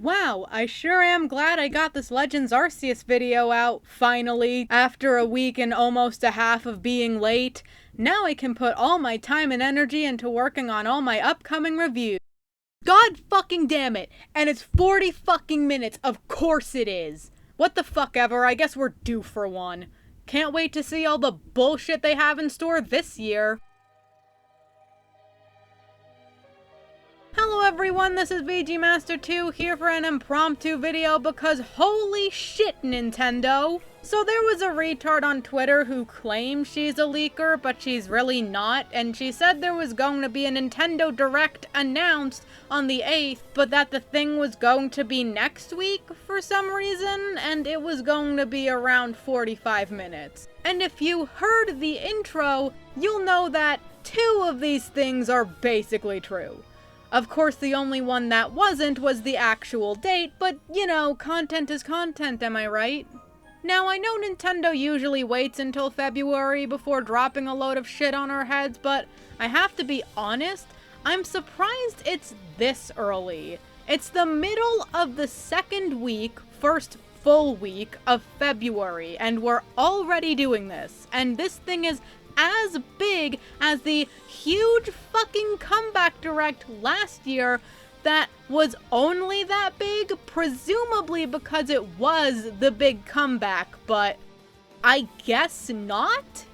Wow, I sure am glad I got this Legends Arceus video out, finally, after a week and almost a half of being late. Now I can put all my time and energy into working on all my upcoming reviews. God fucking damn it! And it's 40 fucking minutes, of course it is! What the fuck ever, I guess we're due for one. Can't wait to see all the bullshit they have in store this year. Hello everyone, this is VGMaster2 here for an impromptu video because holy shit, Nintendo! So there was a retard on Twitter who claimed she's a leaker, but she's really not, and she said there was going to be a Nintendo Direct announced on the 8th, but that the thing was going to be next week for some reason, and it was going to be around 45 minutes. And if you heard the intro, you'll know that 2 of these things are basically true. Of course, the only one that wasn't was the actual date, but, you know, content is content, am I right? Now, I know Nintendo usually waits until February before dropping a load of shit on our heads, but I have to be honest, I'm surprised it's this early. It's the middle of the second week, first full week of February, and we're already doing this, and this thing is as big as the huge fucking comeback direct last year that was only that big, presumably because it was the big comeback, but I guess not?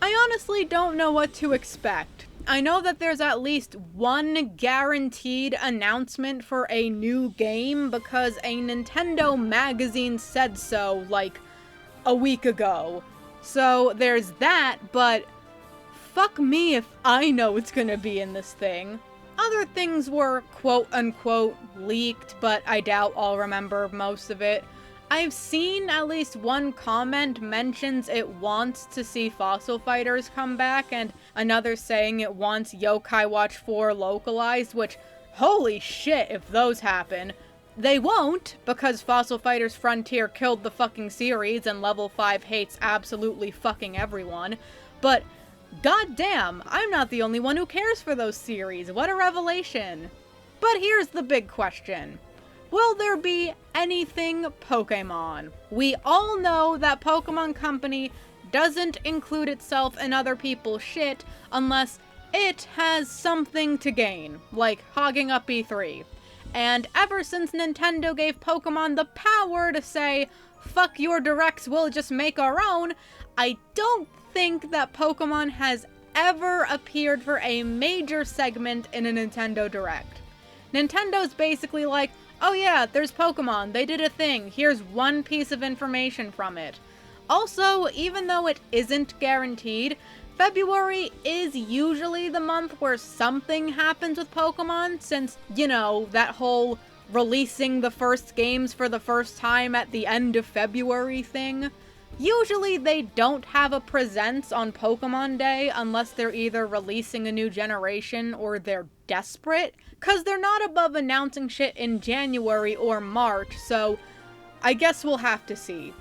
I honestly don't know what to expect. I know that there's at least one guaranteed announcement for a new game because a Nintendo magazine said so, like, a week ago. So there's that, but fuck me if I know what's gonna be in this thing. Other things were quote-unquote leaked, but I doubt I'll remember most of it. I've seen at least one comment mentions it wants to see Fossil Fighters come back, and another saying it wants Yokai Watch 4 localized, which, holy shit if those happen. They won't, because Fossil Fighters Frontier killed the fucking series and Level 5 hates absolutely fucking everyone. But, goddamn, I'm not the only one who cares for those series. What a revelation. But here's the big question. Will there be anything Pokemon? We all know that Pokemon Company doesn't include itself in other people's shit unless it has something to gain, like hogging up E3. And ever since Nintendo gave Pokemon the power to say, fuck your directs, we'll just make our own, I don't think that Pokemon has ever appeared for a major segment in a Nintendo Direct. Nintendo's basically like, oh yeah, there's Pokemon, they did a thing, here's one piece of information from it. Also, even though it isn't guaranteed, February is usually the month where something happens with Pokemon, since, you know, that whole releasing the first games for the first time at the end of February thing. Usually they don't have a presence on Pokemon Day unless they're either releasing a new generation or they're desperate, cause they're not above announcing shit in January or March, so I guess we'll have to see.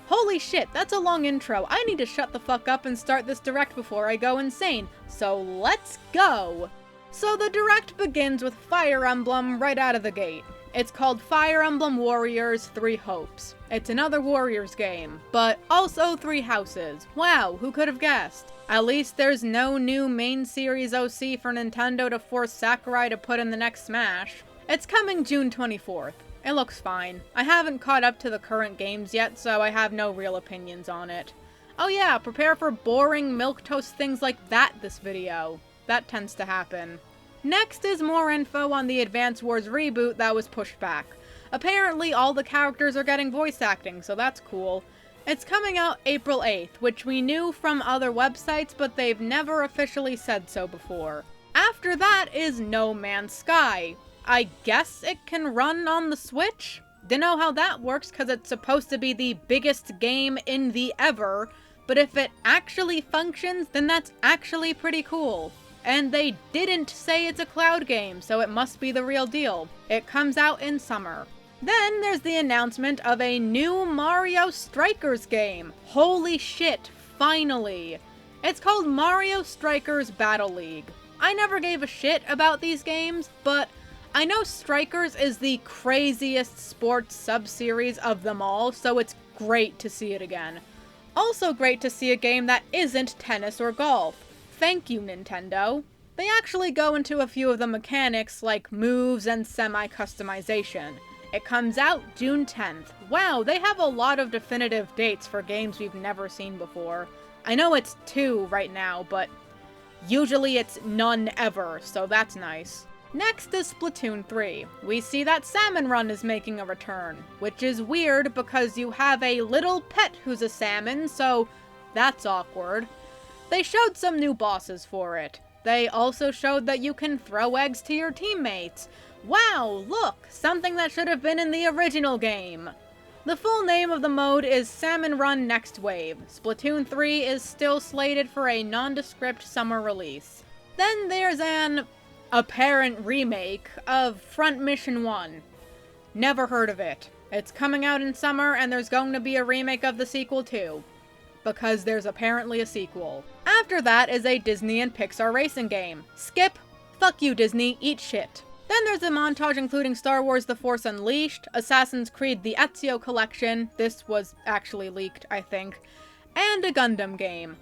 Holy shit, that's a long intro. I need to shut the fuck up and start this direct before I go insane. So let's go! So the direct begins with Fire Emblem right out of the gate. It's called Fire Emblem Warriors 3 Hopes. It's another Warriors game, but also 3 houses. Wow, who could have guessed? At least there's no new main series OC for Nintendo to force Sakurai to put in the next Smash. It's coming June 24th. It looks fine. I haven't caught up to the current games yet, so I have no real opinions on it. Oh yeah, prepare for boring milquetoast things like that this video. That tends to happen. Next is more info on the Advance Wars reboot that was pushed back. Apparently all the characters are getting voice acting, so that's cool. It's coming out April 8th, which we knew from other websites, but they've never officially said so before. After that is No Man's Sky. I guess it can run on the Switch? Dunno how that works because it's supposed to be the biggest game in the ever, but if it actually functions, then that's actually pretty cool. And they didn't say it's a cloud game, so it must be the real deal. It comes out in summer. Then there's the announcement of a new Mario Strikers game. Holy shit, finally! It's called Mario Strikers Battle League. I never gave a shit about these games, but I know Strikers is the craziest sports sub-series of them all, so it's great to see it again. Also great to see a game that isn't tennis or golf. Thank you, Nintendo. They actually go into a few of the mechanics like moves and semi-customization. It comes out June 10th. Wow, they have a lot of definitive dates for games we've never seen before. I know it's 2 right now, but usually it's none ever, so that's nice. Next is Splatoon 3. We see that Salmon Run is making a return, which is weird because you have a little pet who's a salmon, so that's awkward. They showed some new bosses for it. They also showed that you can throw eggs to your teammates. Wow, look! Something that should have been in the original game! The full name of the mode is Salmon Run Next Wave. Splatoon 3 is still slated for a nondescript summer release. Then there's an apparent remake of Front Mission 1. Never heard of it. It's coming out in summer and there's going to be a remake of the sequel too. Because there's apparently a sequel. After that is a Disney and Pixar racing game. Skip. Fuck you, Disney. Eat shit. Then there's a montage including Star Wars The Force Unleashed, Assassin's Creed The Ezio Collection, this was actually leaked, I think, and a Gundam game.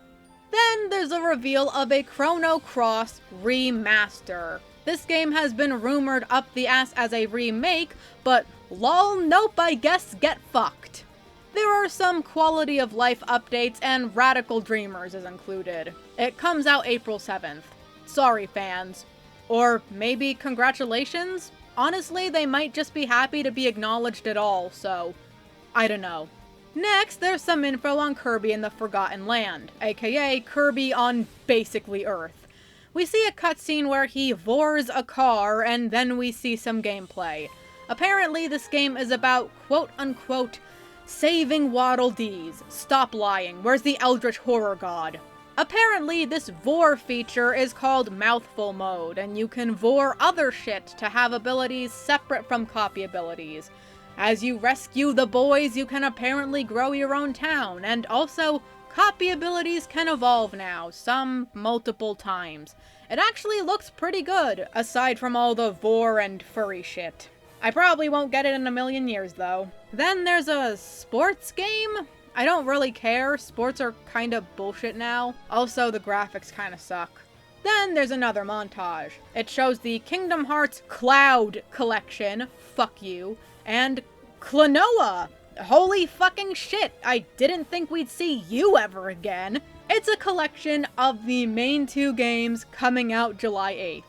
Then there's a reveal of a Chrono Cross Remaster. This game has been rumored up the ass as a remake, but lol, nope, I guess get fucked. There are some quality of life updates and Radical Dreamers is included. It comes out April 7th. Sorry, fans. Or maybe congratulations? Honestly, they might just be happy to be acknowledged at all, so I don't know. Next, there's some info on Kirby in the Forgotten Land, aka Kirby on basically Earth. We see a cutscene where he vores a car, and then we see some gameplay. Apparently, this game is about quote-unquote saving Waddle Dees. Stop lying, where's the Eldritch Horror God? Apparently, this vor feature is called Mouthful Mode, and you can vor other shit to have abilities separate from copy abilities. As you rescue the boys, you can apparently grow your own town, and also, copy abilities can evolve now, some multiple times. It actually looks pretty good, aside from all the vor and furry shit. I probably won't get it in a million years, though. Then there's a sports game? I don't really care, sports are kinda bullshit now. Also, the graphics kinda suck. Then there's another montage. It shows the Kingdom Hearts Cloud Collection, fuck you, and Klonoa! Holy fucking shit, I didn't think we'd see you ever again. It's a collection of the main 2 games coming out July 8th.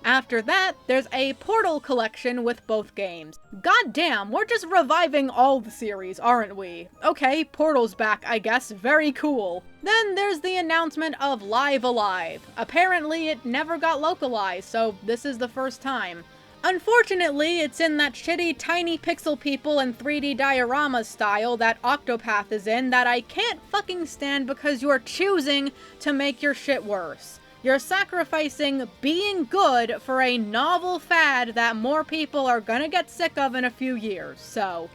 After that, there's a Portal collection with both games. God damn, we're just reviving all the series, aren't we? Okay, Portal's back, I guess. Very cool. Then there's the announcement of Live Alive. Apparently, it never got localized, so this is the first time. Unfortunately, it's in that shitty tiny pixel people and 3D dioramas style that Octopath is in that I can't fucking stand because you're choosing to make your shit worse. You're sacrificing being good for a novel fad that more people are gonna get sick of in a few years, so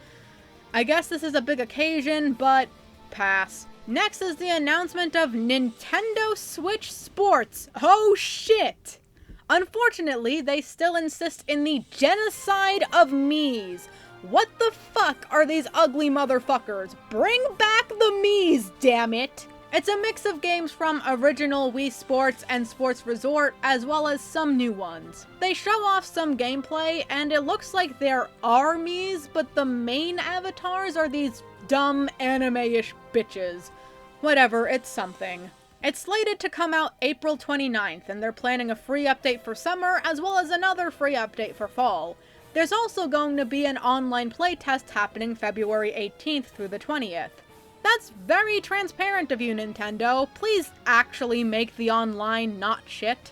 I guess this is a big occasion, but pass. Next is the announcement of Nintendo Switch Sports. Oh shit! Unfortunately, they still insist in the genocide of Miis. What the fuck are these ugly motherfuckers? Bring back the Miis, damn it! It's a mix of games from original Wii Sports and Sports Resort, as well as some new ones. They show off some gameplay, and it looks like there are Miis, but the main avatars are these dumb anime-ish bitches. Whatever, it's something. It's slated to come out April 29th, and they're planning a free update for summer, as well as another free update for fall. There's also going to be an online playtest happening February 18th through the 20th. That's very transparent of you, Nintendo. Please actually make the online not shit.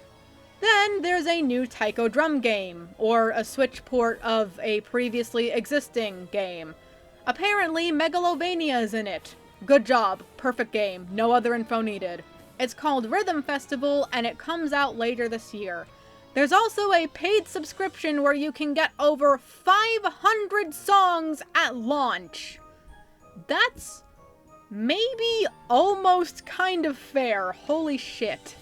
Then there's a new Taiko Drum game, or a Switch port of a previously existing game. Apparently, Megalovania is in it. Good job. Perfect game. No other info needed. It's called Rhythm Festival, and it comes out later this year. There's also a paid subscription where you can get over 500 songs at launch. That's maybe almost kind of fair. Holy shit.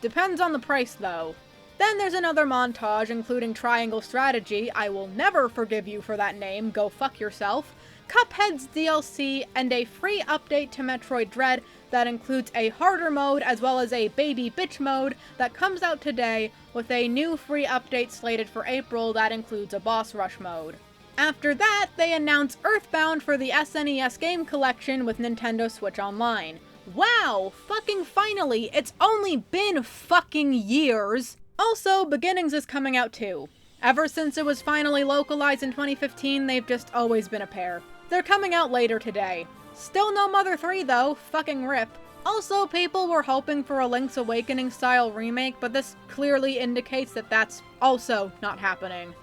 Depends on the price, though. Then there's another montage including Triangle Strategy, I will never forgive you for that name, go fuck yourself, Cuphead's DLC, and a free update to Metroid Dread that includes a harder mode as well as a baby bitch mode that comes out today with a new free update slated for April that includes a boss rush mode. After that, they announce Earthbound for the SNES game collection with Nintendo Switch Online. Wow, fucking finally, it's only been fucking years! Also, Beginnings is coming out too. Ever since it was finally localized in 2015, they've just always been a pair. They're coming out later today. Still no Mother 3 though, fucking rip. Also, people were hoping for a Link's Awakening style remake, but this clearly indicates that that's also not happening.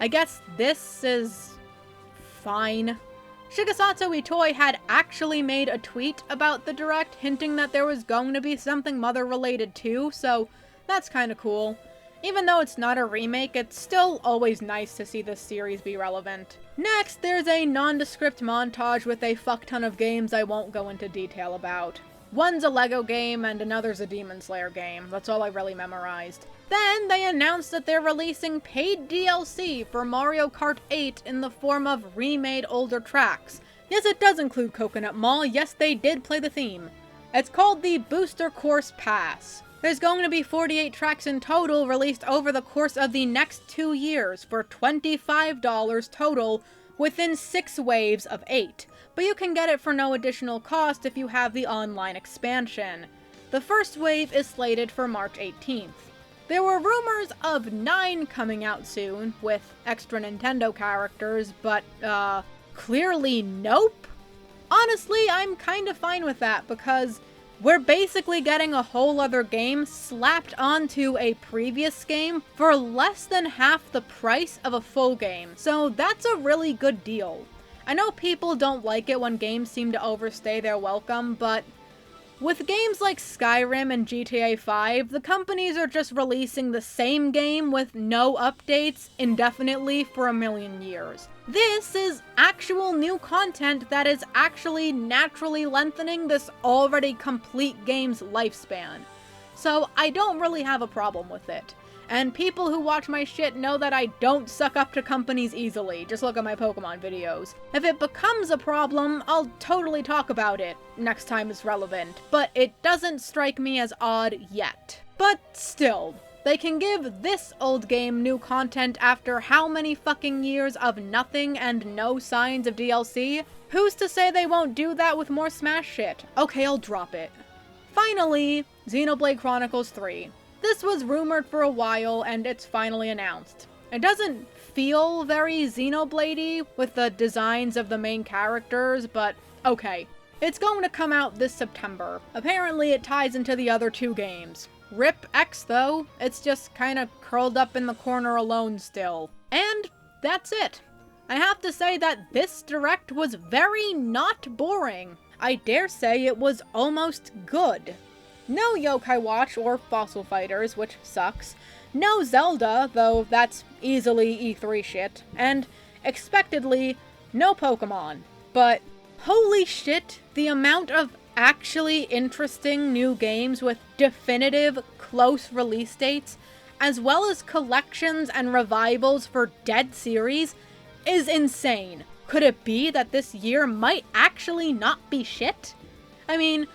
I guess this is fine. Shigesato Itoi had actually made a tweet about the Direct, hinting that there was going to be something Mother related too, so that's kinda cool. Even though it's not a remake, it's still always nice to see this series be relevant. Next, there's a nondescript montage with a fuck ton of games I won't go into detail about. One's a Lego game and another's a Demon Slayer game. That's all I really memorized. Then they announced that they're releasing paid DLC for Mario Kart 8 in the form of remade older tracks. Yes, it does include Coconut Mall. Yes, they did play the theme. It's called the Booster Course Pass. There's going to be 48 tracks in total released over the course of the next 2 years for $25 total within 6 waves of 8. But you can get it for no additional cost if you have the online expansion. The first wave is slated for March 18th. There were rumors of 9 coming out soon, with extra Nintendo characters, but, clearly nope? Honestly, I'm kinda fine with that, because we're basically getting a whole other game slapped onto a previous game for less than half the price of a full game, so that's a really good deal. I know people don't like it when games seem to overstay their welcome, but with games like Skyrim and GTA 5, the companies are just releasing the same game with no updates indefinitely for a million years. This is actual new content that is actually naturally lengthening this already complete game's lifespan. So I don't really have a problem with it. And people who watch my shit know that I don't suck up to companies easily. Just look at my Pokemon videos. If it becomes a problem, I'll totally talk about it next time it's relevant. But it doesn't strike me as odd yet. But still, they can give this old game new content after how many fucking years of nothing and no signs of DLC? Who's to say they won't do that with more Smash shit? Okay, I'll drop it. Finally, Xenoblade Chronicles 3. This was rumored for a while, and it's finally announced. It doesn't feel very Xenoblade-y with the designs of the main characters, but okay. It's going to come out this September. Apparently it ties into the other 2 games. Rip X though, it's just kinda curled up in the corner alone still. And that's it. I have to say that this Direct was very not boring. I dare say it was almost good. No Yokai Watch or Fossil Fighters, which sucks. No Zelda, though that's easily E3 shit. And, expectedly, no Pokemon. But, holy shit, the amount of actually interesting new games with definitive, close release dates, as well as collections and revivals for dead series, is insane. Could it be that this year might actually not be shit? I mean,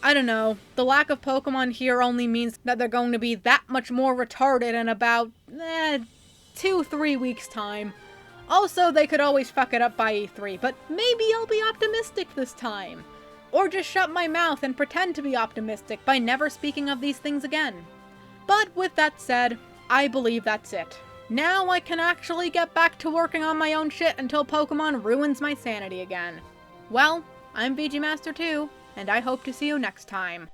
I don't know, the lack of Pokemon here only means that they're going to be that much more retarded in about, 2-3 weeks time. Also, they could always fuck it up by E3, but maybe I'll be optimistic this time. Or just shut my mouth and pretend to be optimistic by never speaking of these things again. But with that said, I believe that's it. Now I can actually get back to working on my own shit until Pokemon ruins my sanity again. Well, I'm VG Master 2, and I hope to see you next time.